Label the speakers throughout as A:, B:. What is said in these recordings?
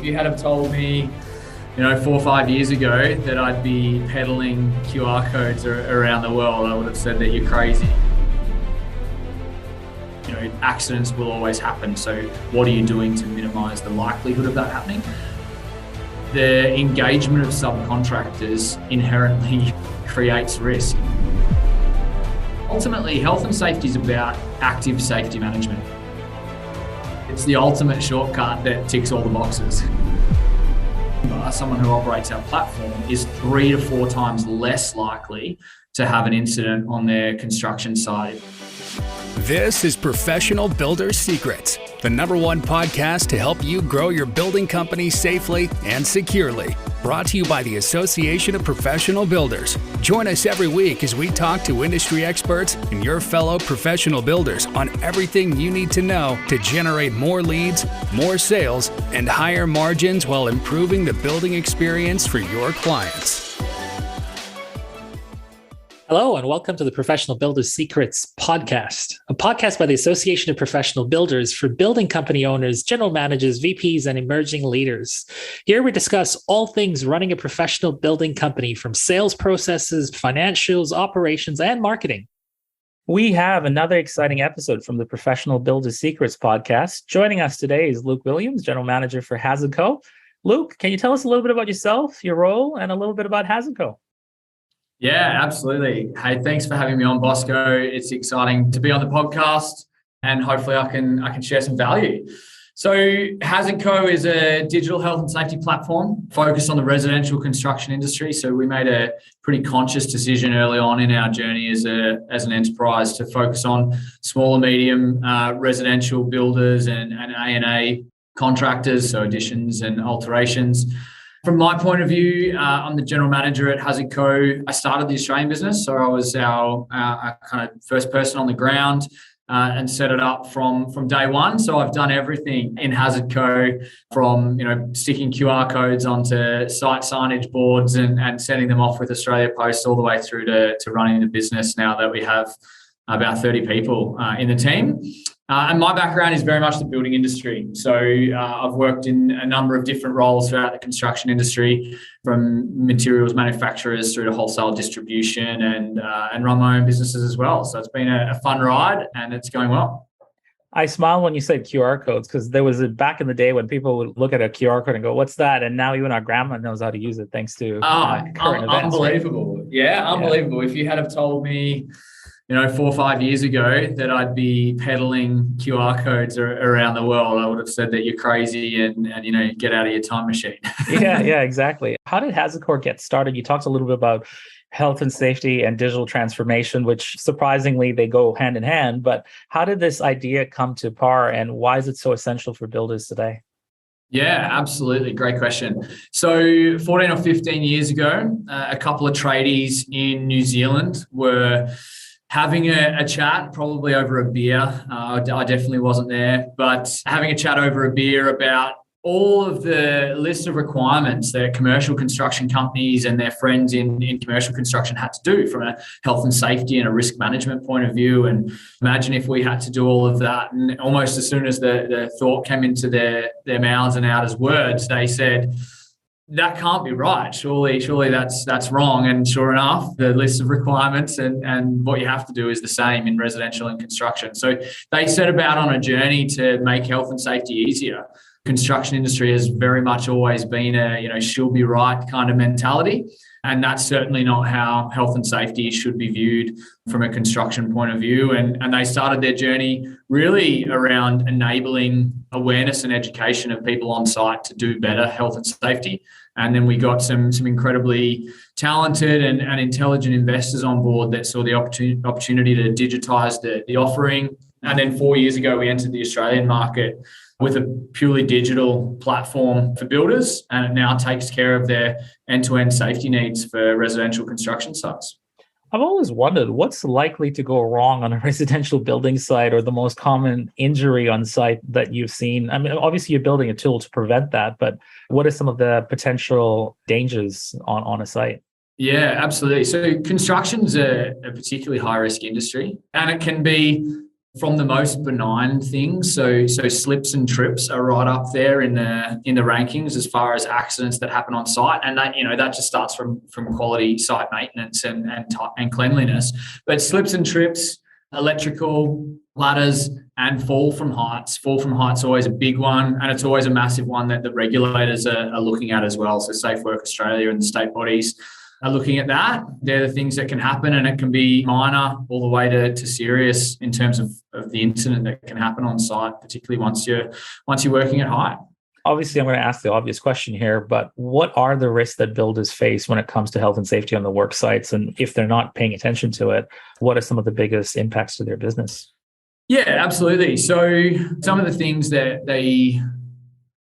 A: you had have told me, 4 or 5 years ago that I'd be peddling QR codes around the world, I would have said that you're crazy. Accidents will always happen. So what are you doing to minimize the likelihood of that happening? The engagement of subcontractors inherently creates risk. Ultimately, health and safety is about active safety management. It's the ultimate shortcut that ticks all the boxes. Someone who operates our platform is 3 to 4 times less likely to have an incident on their construction site.
B: This is Professional Builders Secrets, the #1 podcast to help you grow your building company safely and securely. Brought to you by the Association of Professional Builders. Join us every week as we talk to industry experts and your fellow professional builders on everything you need to know to generate more leads, more sales, and higher margins while improving the building experience for your clients.
C: Hello, and welcome to the Professional Builders Secrets podcast, a podcast by the Association of Professional Builders for building company owners, general managers, VPs, and emerging leaders. Here we discuss all things running a professional building company, from sales processes, financials, operations, and marketing.
D: We have another exciting episode from the Professional Builders Secrets podcast. Joining us today is Luke Williams, General Manager for Has & Co. Luke, can you tell us a little bit about yourself, your role, and a little bit about Has & Co.?
A: Yeah, absolutely. Hey, thanks for having me on, Bosco. It's exciting to be on the podcast, and hopefully I can share some value. So Has & Co is a digital health and safety platform focused on the residential construction industry. So we made a pretty conscious decision early on in our journey as an enterprise to focus on small and medium residential builders and A&A contractors, so additions and alterations. From my point of view, I'm the general manager at Has & Co. I started the Australian business, so I was our kind of first person on the ground and set it up from day one. So I've done everything in Has & Co, from sticking QR codes onto site signage boards and sending them off with Australia Post, all the way through to running the business now that we have about 30 people in the team. And my background is very much the building industry. So I've worked in a number of different roles throughout the construction industry, from materials manufacturers through to wholesale distribution, and run my own businesses as well. So it's been a fun ride, and it's going well.
D: I smile when you said QR codes, because there was back in the day when people would look at a QR code and go, "What's that?" And now even our grandma knows how to use it thanks to current events.
A: Unbelievable. Right? Yeah, unbelievable. Yeah. If you had have told me 4 or 5 years ago that I'd be peddling QR codes around the world, I would have said that you're crazy and get out of your time machine.
D: Yeah, exactly. How did Has & Co get started? You talked a little bit about health and safety and digital transformation, which surprisingly they go hand in hand. But how did this idea come to par, and why is it so essential for builders today?
A: Yeah, absolutely. Great question. So 14 or 15 years ago, a couple of tradies in New Zealand were having a chat, probably over a beer. I definitely wasn't there, but having a chat over a beer about all of the list of requirements that commercial construction companies and their friends in commercial construction had to do from a health and safety and a risk management point of view. And imagine if we had to do all of that. And almost as soon as the thought came into their mouths and out as words, they said, "That can't be right. Surely that's wrong." And sure enough, the list of requirements and what you have to do is the same in residential and construction. So they set about on a journey to make health and safety easier. Construction industry has very much always been a she'll be right kind of mentality. And that's certainly not how health and safety should be viewed from a construction point of view. And they started their journey really around enabling awareness and education of people on site to do better health and safety. And then we got some incredibly talented and intelligent investors on board that saw the opportunity to digitize the offering. And then 4 years ago, we entered the Australian market with a purely digital platform for builders, and it now takes care of their end-to-end safety needs for residential construction sites.
D: I've always wondered what's likely to go wrong on a residential building site, or the most common injury on site that you've seen. I mean, obviously you're building a tool to prevent that, but what are some of the potential dangers on a site?
A: Yeah, absolutely. So construction's a particularly high-risk industry, and it can be from the most benign things. So slips and trips are right up there in the rankings as far as accidents that happen on site, and that just starts from quality site maintenance and cleanliness. But slips and trips, electrical, ladders, and fall from heights. Fall from heights is always a big one, and it's always a massive one that the regulators are looking at as well. So Safe Work Australia and the state bodies are looking at that. They're the things that can happen, and it can be minor all the way to serious in terms of the incident that can happen on site, particularly once you're working at height.
D: Obviously, I'm going to ask the obvious question here, but what are the risks that builders face when it comes to health and safety on the work sites? And if they're not paying attention to it, what are some of the biggest impacts to their business?
A: Yeah, absolutely. So some of the things that they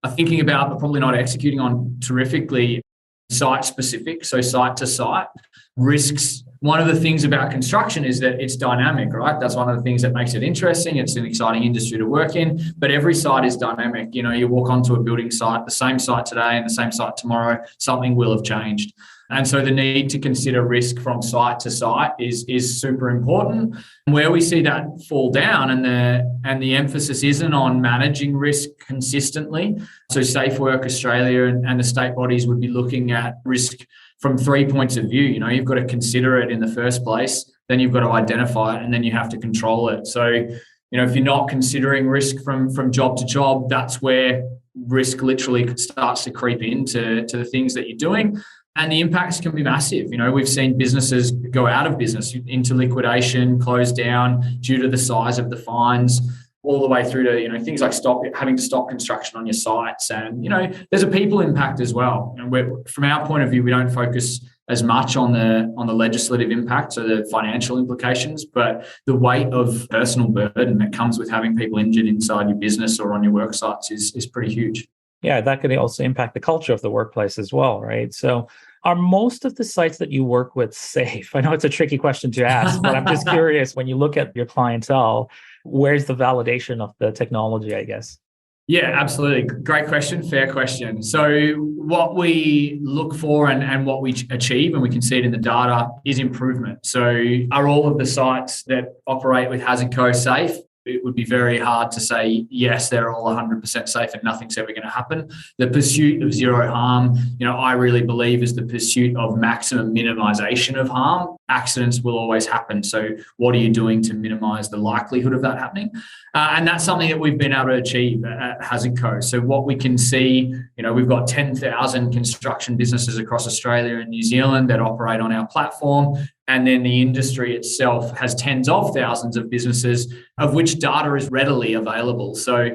A: are thinking about but probably not executing on terrifically, site specific, so site to site risks. One of the things about construction is that it's dynamic, right? That's one of the things that makes it interesting. It's an exciting industry to work in, but every site is dynamic. You walk onto a building site, the same site today and the same site tomorrow, something will have changed. And so the need to consider risk from site to site is super important. Where we see that fall down and the emphasis isn't on managing risk consistently. So Safe Work Australia and the state bodies would be looking at risk from 3 points of view. You've got to consider it in the first place, then you've got to identify it, and then you have to control it. So, if you're not considering risk from job to job, that's where risk literally starts to creep into the things that you're doing. And the impacts can be massive. We've seen businesses go out of business, into liquidation, close down due to the size of the fines, all the way through to things like having to stop construction on your sites. And there's a people impact as well. And from our point of view, we don't focus as much on the legislative impact, so the financial implications, but the weight of personal burden that comes with having people injured inside your business or on your work sites is pretty huge.
D: Yeah, that could also impact the culture of the workplace as well, right? So are most of the sites that you work with safe? I know it's a tricky question to ask, but I'm just curious, when you look at your clientele, where's the validation of the technology, I guess?
A: Yeah, absolutely. Great question. Fair question. So what we look for and what we achieve, and we can see it in the data, is improvement. So are all of the sites that operate with Hazard Co safe? It would be very hard to say, yes, they're all 100% safe and nothing's ever going to happen. The pursuit of zero harm, I really believe is the pursuit of maximum minimization of harm. Accidents will always happen. So what are you doing to minimize the likelihood of that happening? And that's something that we've been able to achieve at Hazard Co. So what we can see, we've got 10,000 construction businesses across Australia and New Zealand that operate on our platform. And then the industry itself has tens of thousands of businesses of which data is readily available. So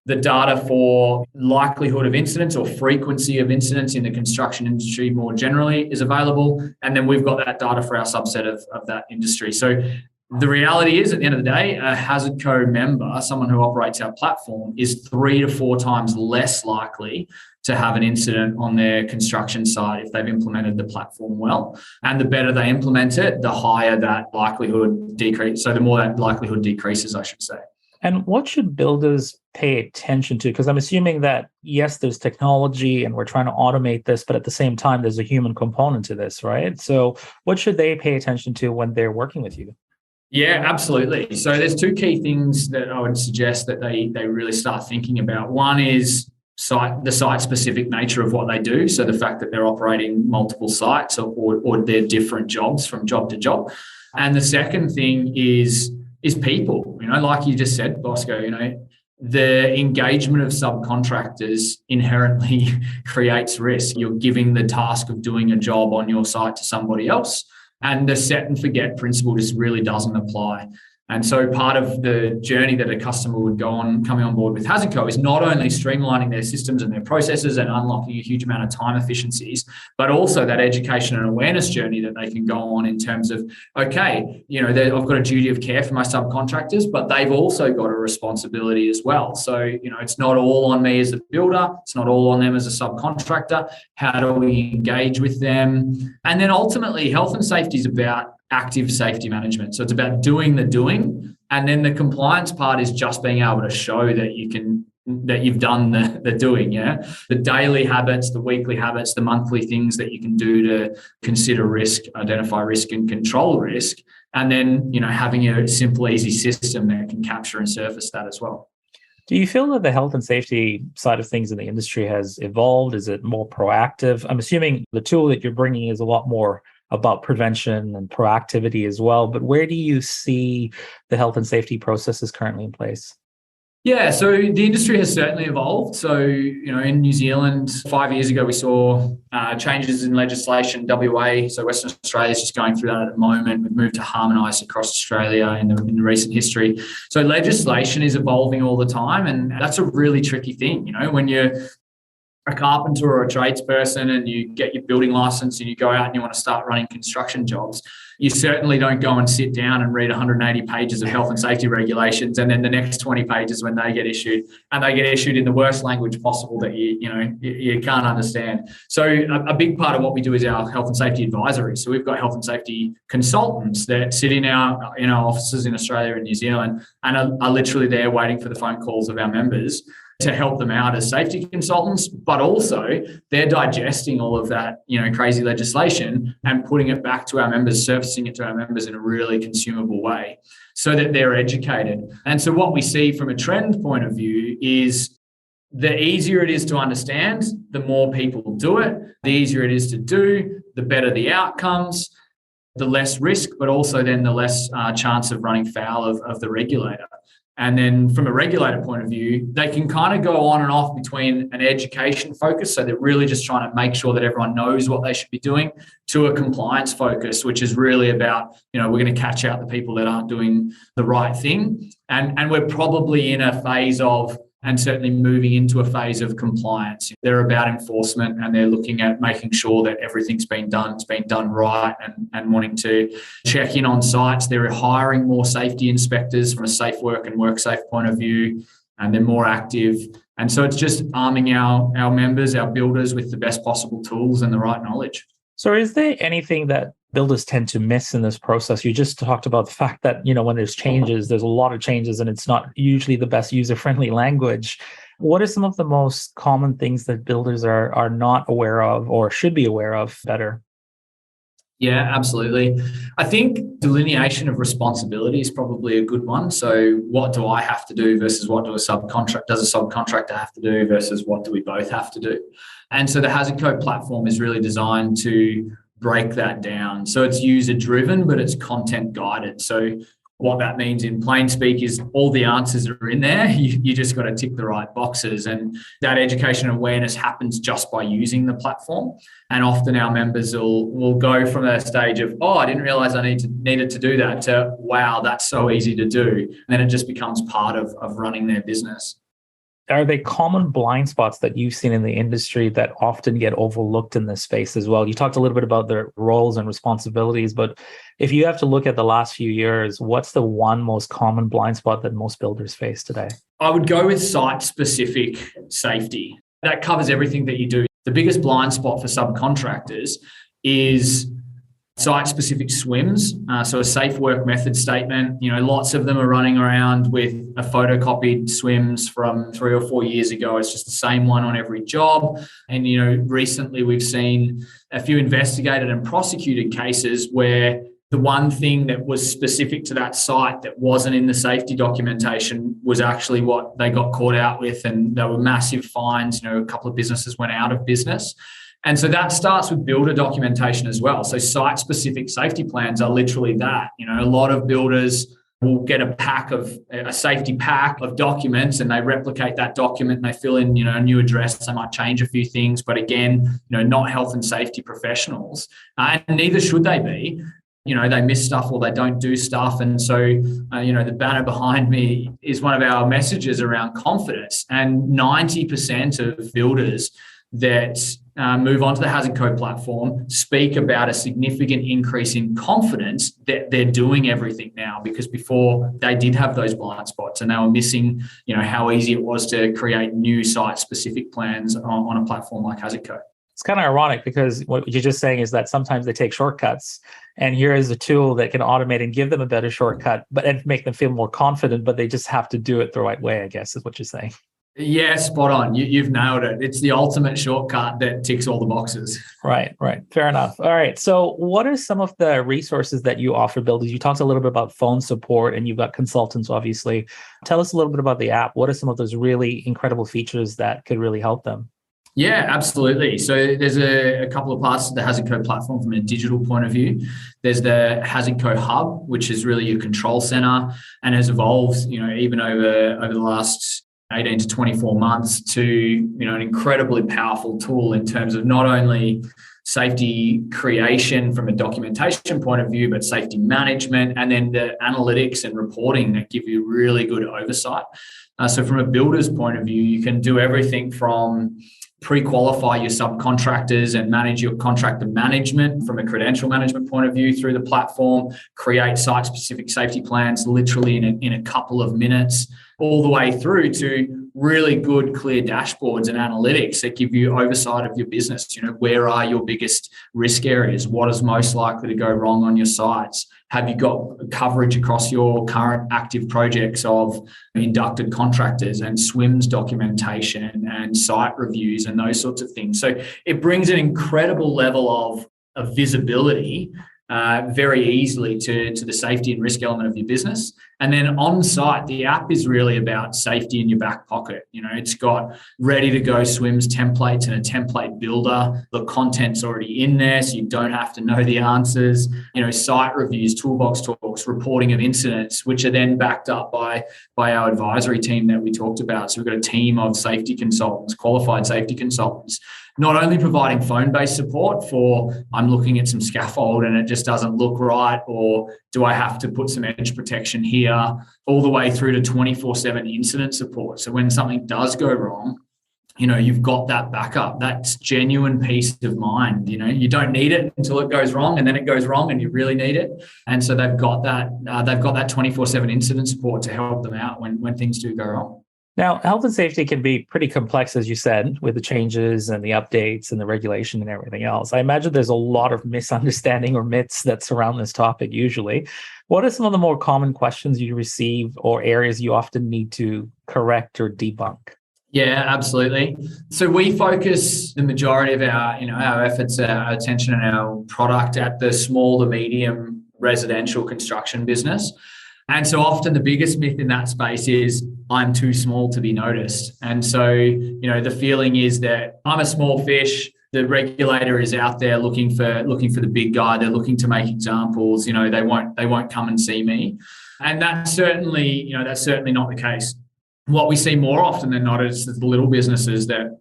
A: the data for likelihood of incidents or frequency of incidents in the construction industry more generally is available. And then we've got that data for our subset of that industry. So the reality is, at the end of the day, a Hazard Co member, someone who operates our platform, is 3 to 4 times less likely to have an incident on their construction site if they've implemented the platform well. And the better they implement it, the higher that likelihood decrease. So the more that likelihood decreases, I should say.
D: And what should builders pay attention to? Because I'm assuming that, yes, there's technology and we're trying to automate this, but at the same time, there's a human component to this, right? So what should they pay attention to when they're working with you?
A: Yeah, absolutely. So there's 2 key things that I would suggest that they really start thinking about. One is the site-specific nature of what they do. So the fact that they're operating multiple sites or they're different jobs from job to job. And the second thing is people. Like you just said, Bosco, the engagement of subcontractors inherently creates risk. You're giving the task of doing a job on your site to somebody else. And the set and forget principle just really doesn't apply. And so part of the journey that a customer would go on coming on board with Hazard Co is not only streamlining their systems and their processes and unlocking a huge amount of time efficiencies, but also that education and awareness journey that they can go on in terms of, okay, I've got a duty of care for my subcontractors, but they've also got a responsibility as well. So, it's not all on me as a builder. It's not all on them as a subcontractor. How do we engage with them? And then ultimately, health and safety is about active safety management. So it's about doing the doing. And then the compliance part is just being able to show that you can that you've done the doing, yeah? The daily habits, the weekly habits, the monthly things that you can do to consider risk, identify risk and control risk. And then, having a simple, easy system that can capture and surface that as well.
D: Do you feel that the health and safety side of things in the industry has evolved? Is it more proactive? I'm assuming the tool that you're bringing is a lot more about prevention and proactivity as well. But where do you see the health and safety processes currently in place?
A: Yeah, so the industry has certainly evolved. So, in New Zealand, 5 years ago, we saw changes in legislation. WA, so Western Australia is just going through that at the moment. We've moved to harmonise across Australia in the recent history. So legislation is evolving all the time, and that's a really tricky thing. When you're a carpenter or a tradesperson and you get your building license and you go out and you want to start running construction jobs, you certainly don't go and sit down and read 180 pages of health and safety regulations and then the next 20 pages when they get issued, and they get issued in the worst language possible that you can't understand. So a big part of what we do is our health and safety advisory. So we've got health and safety consultants that sit in our offices in Australia and New Zealand and are literally there waiting for the phone calls of our members to help them out as safety consultants, but also they're digesting all of that, crazy legislation and putting it back to our members, surfacing it to our members in a really consumable way so that they're educated. And so what we see from a trend point of view is the easier it is to understand, the more people do it. The easier it is to do, the better the outcomes, the less risk, but also then the less chance of running foul of the regulator. And then from a regulator point of view, they can kind of go on and off between an education focus, so they're really just trying to make sure that everyone knows what they should be doing, to a compliance focus, which is really about, we're going to catch out the people that aren't doing the right thing. And we're probably in a phase of, and certainly moving into a phase of compliance. They're about enforcement and they're looking at making sure that everything's been done, it's been done right, and wanting to check in on sites. They're hiring more safety inspectors from a safe work and work safe point of view, and they're more active. And so it's just arming our members, our builders with the best possible tools and the right knowledge.
D: So is there anything that builders tend to miss in this process? You just talked about the fact that, when there's changes, there's a lot of changes and it's not usually the best user-friendly language. What are some of the most common things that builders are not aware of or should be aware of better?
A: Yeah, absolutely. I think delineation of responsibility is probably a good one. So what do I have to do versus what does a subcontractor have to do versus what do we both have to do? And so the Hazard Code platform is really designed to break that down. So it's user driven, but it's content guided. So what that means in plain speak is all the answers are in there. You just got to tick the right boxes. And that education and awareness happens just by using the platform. And often our members will go from a stage of, I didn't realize I needed to do that, to, wow, that's so easy to do. And then it just becomes part of running their business.
D: Are they common blind spots that you've seen in the industry that often get overlooked in this space as well? You talked a little bit about their roles and responsibilities, but if you have to look at the last few years, what's the one most common blind spot that most builders face today?
A: I would go with site-specific safety. That covers everything that you do. The biggest blind spot for subcontractors is site-specific SWMs, so a safe work method statement. Lots of them are running around with a photocopied SWMs from 3 or 4 years ago. It's just the same one on every job. And, recently we've seen a few investigated and prosecuted cases where the one thing that was specific to that site that wasn't in the safety documentation was actually what they got caught out with, and there were massive fines. A couple of businesses went out of business. And so that starts with builder documentation as well. So site-specific safety plans are literally that. A lot of builders will get a safety pack of documents, and they replicate that document and they fill in, a new address. They might change a few things, but again, not health and safety professionals, and neither should they be. They miss stuff or they don't do stuff. And so, the banner behind me is one of our messages around confidence, and 90% of builders that move onto the Hazard Code platform speak about a significant increase in confidence that they're doing everything now, because before they did have those blind spots and they were missing, how easy it was to create new site-specific plans on a platform like Hazard Code.
D: It's kind of ironic because what you're just saying is that sometimes they take shortcuts, and here is a tool that can automate and give them a better shortcut, and make them feel more confident, but they just have to do it the right way, I guess is what you're saying.
A: Yeah, spot on. You've nailed it. It's the ultimate shortcut that ticks all the boxes.
D: Right. Fair enough. All right. So what are some of the resources that you offer builders? You talked a little bit about phone support and you've got consultants, obviously. Tell us a little bit about the app. What are some of those really incredible features that could really help them?
A: Yeah, absolutely. So there's a couple of parts to the Hazard Co platform from a digital point of view. There's the Hazard Co Hub, which is really your control center and has evolved, even over the last 18 to 24 months to, an incredibly powerful tool in terms of not only safety creation from a documentation point of view, but safety management, and then the analytics and reporting that give you really good oversight. So from a builder's point of view, you can do everything from pre-qualify your subcontractors and manage your contractor management from a credential management point of view through the platform, create site-specific safety plans literally in a couple of minutes, all the way through to really good, clear dashboards and analytics that give you oversight of your business. Where are your biggest risk areas? What is most likely to go wrong on your sites? Have you got coverage across your current active projects of inducted contractors and SWIMS documentation and site reviews and those sorts of things? So it brings an incredible level of visibility very easily to the safety and risk element of your business. And then on site, the app is really about safety in your back pocket. It's got ready to go SWIMS templates and a template builder. The content's already in there, so you don't have to know the answers. Site reviews, toolbox talks, reporting of incidents, which are then backed up by our advisory team that we talked about. So we've got a team of safety consultants, qualified safety consultants, not only providing phone-based support for I'm looking at some scaffold and it just doesn't look right, or do I have to put some edge protection here, all the way through to 24/7 incident support. So when something does go wrong, you've got that backup. That's genuine peace of mind. You don't need it until it goes wrong, and then it goes wrong and you really need it. And so they've got that 24/7 incident support to help them out when things do go wrong.
D: Now, health and safety can be pretty complex, as you said, with the changes and the updates and the regulation and everything else. I imagine there's a lot of misunderstanding or myths that surround this topic usually. What are some of the more common questions you receive or areas you often need to correct or debunk?
A: Yeah, absolutely. So we focus the majority of our efforts, our attention and our product at the small to medium residential construction business. And so often the biggest myth in that space is I'm too small to be noticed. And so, the feeling is that I'm a small fish. The regulator is out there looking for the big guy. They're looking to make examples. They won't come and see me. And that's certainly not the case. What we see more often than not is the little businesses that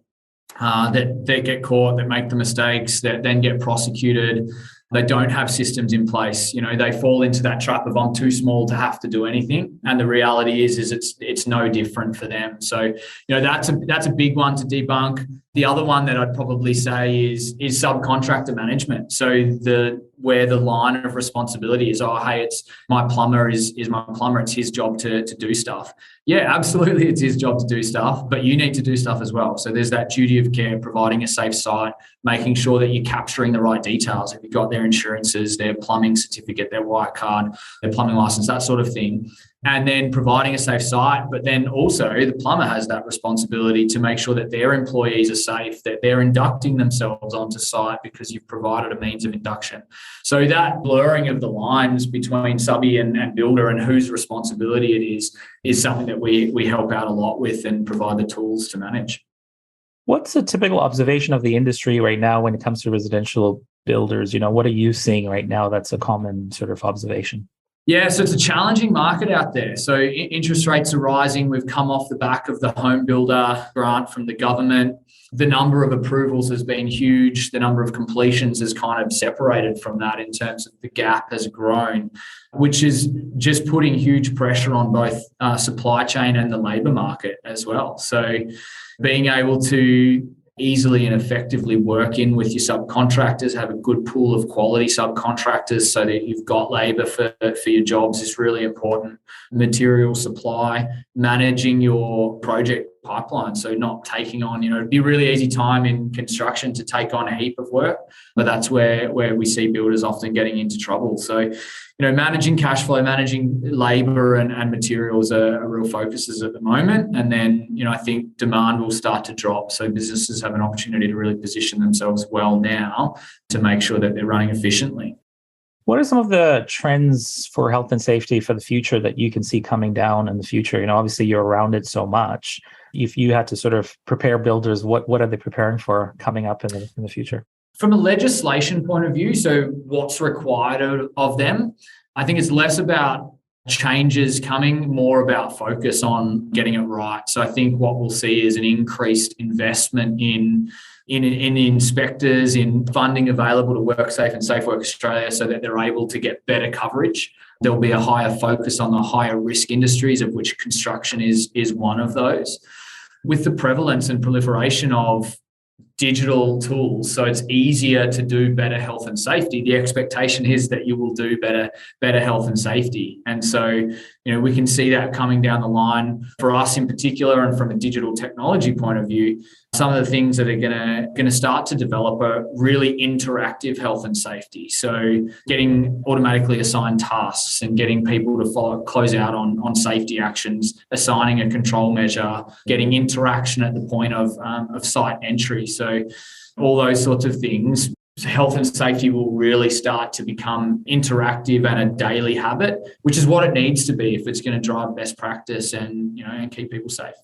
A: get caught, that make the mistakes, that then get prosecuted. They don't have systems in place. They fall into that trap of I'm too small to have to do anything. And the reality is it's no different for them. So, that's a big one to debunk. The other one that I'd probably say is subcontractor management. So where the line of responsibility is, hey, it's my plumber is my plumber. It's his job to do stuff. Yeah, absolutely. It's his job to do stuff, but you need to do stuff as well. So there's that duty of care, providing a safe site, making sure that you're capturing the right details. If you've got their insurances, their plumbing certificate, their white card, their plumbing license, that sort of thing. And then providing a safe site, but then also the plumber has that responsibility to make sure that their employees are safe, that they're inducting themselves onto site because you've provided a means of induction. So that blurring of the lines between subby and builder and whose responsibility it is something that we help out a lot with and provide the tools to manage.
D: What's a typical observation of the industry right now when it comes to residential builders? What are you seeing right now that's a common sort of observation?
A: Yeah, so it's a challenging market out there. So interest rates are rising. We've come off the back of the home builder grant from the government. The number of approvals has been huge. The number of completions is kind of separated from that in terms of the gap has grown, which is just putting huge pressure on both supply chain and the labour market as well. So being able to easily and effectively work in with your subcontractors, have a good pool of quality subcontractors so that you've got labour for your jobs is really important. Material supply, managing your project pipeline. So not taking on, it'd be a really easy time in construction to take on a heap of work, but that's where we see builders often getting into trouble. So, managing cash flow, managing labor and materials are real focuses at the moment. And then, I think demand will start to drop. So businesses have an opportunity to really position themselves well now to make sure that they're running efficiently.
D: What are some of the trends for health and safety for the future that you can see coming down in the future? Obviously you're around it so much. If you had to sort of prepare builders, what are they preparing for coming up in the future?
A: From a legislation point of view, so what's required of them, I think it's less about changes coming, more about focus on getting it right. So I think what we'll see is an increased investment in inspectors, in funding available to WorkSafe and Safe Work Australia so that they're able to get better coverage. There'll be a higher focus on the higher risk industries, of which construction is one of those. With the prevalence and proliferation of digital tools, so it's easier to do better health and safety. The expectation is that you will do better health and safety. And so, we can see that coming down the line for us in particular, and from a digital technology point of view, some of the things that are going to start to develop are really interactive health and safety. So getting automatically assigned tasks and getting people to close out on safety actions, assigning a control measure, getting interaction at the point of site entry. So all those sorts of things. Health and safety will really start to become interactive and a daily habit, which is what it needs to be if it's going to drive best practice and keep people safe.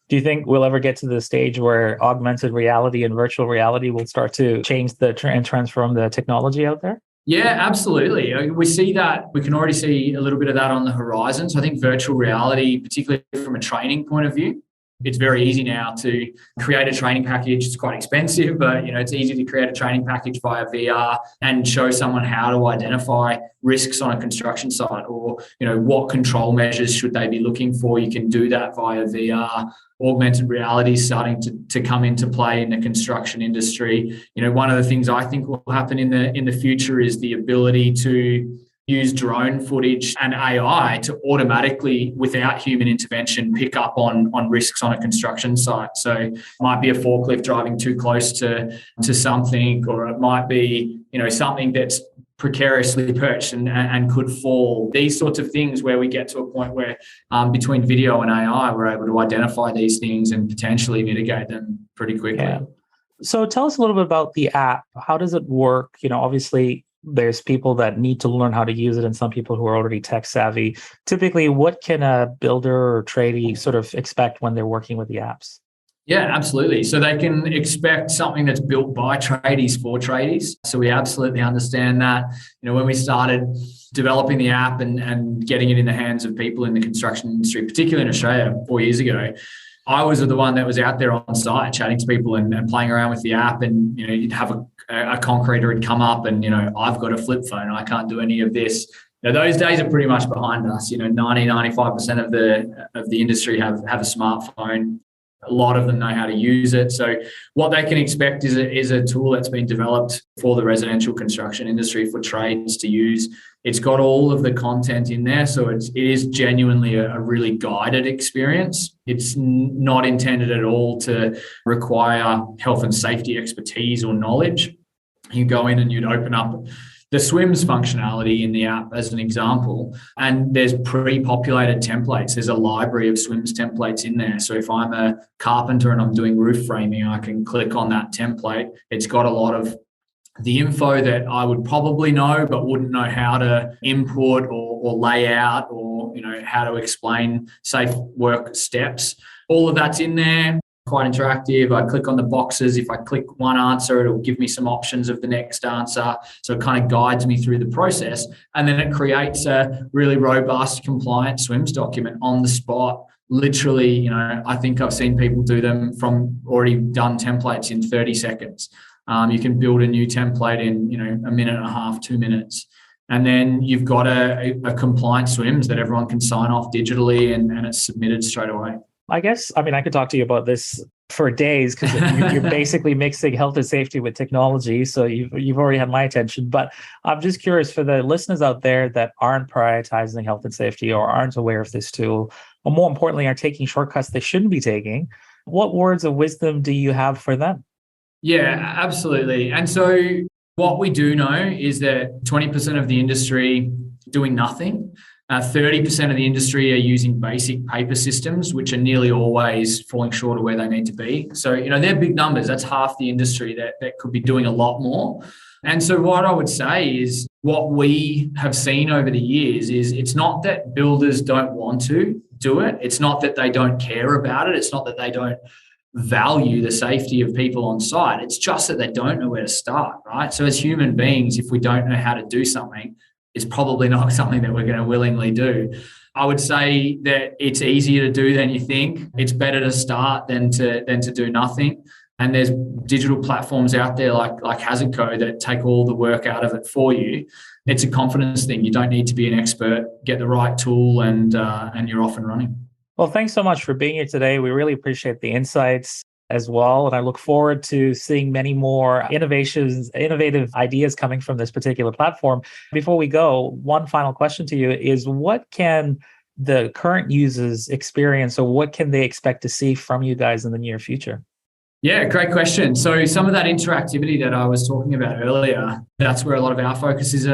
D: Do you think we'll ever get to the stage where augmented reality and virtual reality will start to change and transform the technology out there?
A: Yeah, absolutely. We see that. We can already see a little bit of that on the horizon. So I think virtual reality, particularly from a training point of view, it's very easy now to create a training package. It's quite expensive, but it's easy to create a training package via VR and show someone how to identify risks on a construction site, or what control measures should they be looking for. You can do that via VR. Augmented reality is starting to come into play in the construction industry. One of the things I think will happen in the future is the ability to use drone footage and AI to automatically, without human intervention, pick up on risks on a construction site. So it might be a forklift driving too close to something, or it might be, something that's precariously perched and could fall. These sorts of things where we get to a point where between video and AI, we're able to identify these things and potentially mitigate them pretty quickly.
D: Yeah. So tell us a little bit about the app. How does it work? Obviously, there's people that need to learn how to use it and some people who are already tech savvy. Typically, what can a builder or tradie sort of expect when they're working with the apps?
A: Yeah, absolutely. So they can expect something that's built by tradies for tradies. So we absolutely understand that. When we started developing the app and getting it in the hands of people in the construction industry, particularly in Australia 4 years ago, I was the one that was out there on site chatting to people and playing around with the app. And, you'd have a concreter would come up and, I've got a flip phone. I can't do any of this. Those days are pretty much behind us. 95% of the industry have a smartphone. A lot of them know how to use it. So what they can expect is a tool that's been developed for the residential construction industry for trades to use. It's got all of the content in there. So it is genuinely a really guided experience. It's not intended at all to require health and safety expertise or knowledge. You go in and you'd open up the swims functionality in the app as an example, and there's pre-populated templates. There's a library of swims templates in there. So if I'm a carpenter and I'm doing roof framing, I can click on that template. It's got a lot of the info that I would probably know, but wouldn't know how to import or lay out, or how to explain safe work steps. All of that's in there. Quite interactive. I click on the boxes. If I click one answer, it'll give me some options of the next answer. So it kind of guides me through the process. And then it creates a really robust, compliant swims document on the spot. Literally, I think I've seen people do them from already done templates in 30 seconds. You can build a new template in, a minute and a half, 2 minutes. And then you've got a compliant swims that everyone can sign off digitally and it's submitted straight away.
D: I guess, I could talk to you about this for days because you're basically mixing health and safety with technology. So you've already had my attention. But I'm just curious for the listeners out there that aren't prioritizing health and safety or aren't aware of this tool, or more importantly, are taking shortcuts they shouldn't be taking. What words of wisdom do you have for them?
A: Yeah, absolutely. And so what we do know is that 20% of the industry doing nothing. 30% of the industry are using basic paper systems, which are nearly always falling short of where they need to be. So, they're big numbers. That's half the industry that could be doing a lot more. And so what I would say is what we have seen over the years is it's not that builders don't want to do it. It's not that they don't care about it. It's not that they don't value the safety of people on site. It's just that they don't know where to start, right? So as human beings, if we don't know how to do something, it's probably not something that we're going to willingly do. I would say that it's easier to do than you think. It's better to start than to do nothing. And there's digital platforms out there like Hazard Co that take all the work out of it for you. It's a confidence thing. You don't need to be an expert. Get the right tool and you're off and running.
D: Well, thanks so much for being here today. We really appreciate the insights as well. And I look forward to seeing many more innovative ideas coming from this particular platform. Before we go, one final question to you is what can the current users experience or what can they expect to see from you guys in the near future?
A: Yeah, great question. So some of that interactivity that I was talking about earlier, that's where a lot of our focus is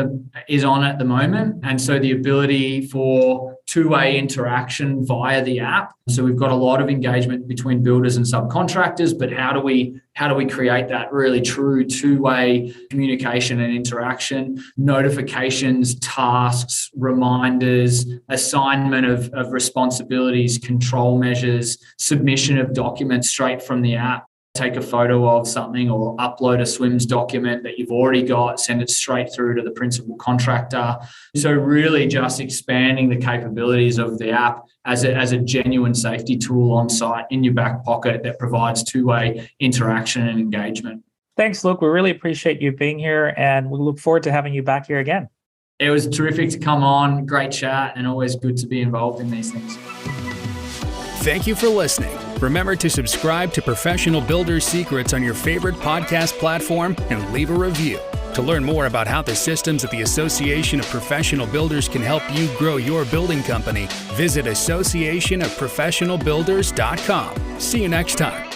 A: on at the moment. And so the ability for two-way interaction via the app. So we've got a lot of engagement between builders and subcontractors, but how do we create that really true two-way communication and interaction, notifications, tasks, reminders, assignment of responsibilities, control measures, submission of documents straight from the app. Take a photo of something or upload a SWIMS document that you've already got, send it straight through to the principal contractor. So really just expanding the capabilities of the app as a genuine safety tool on site in your back pocket that provides two-way interaction and engagement.
D: Thanks, Luke. We really appreciate you being here and we look forward to having you back here again.
A: It was terrific to come on, great chat, and always good to be involved in these things.
B: Thank you for listening. Remember to subscribe to Professional Builder Secrets on your favorite podcast platform and leave a review. To learn more about how the systems at the Association of Professional Builders can help you grow your building company, visit associationofprofessionalbuilders.com. See you next time.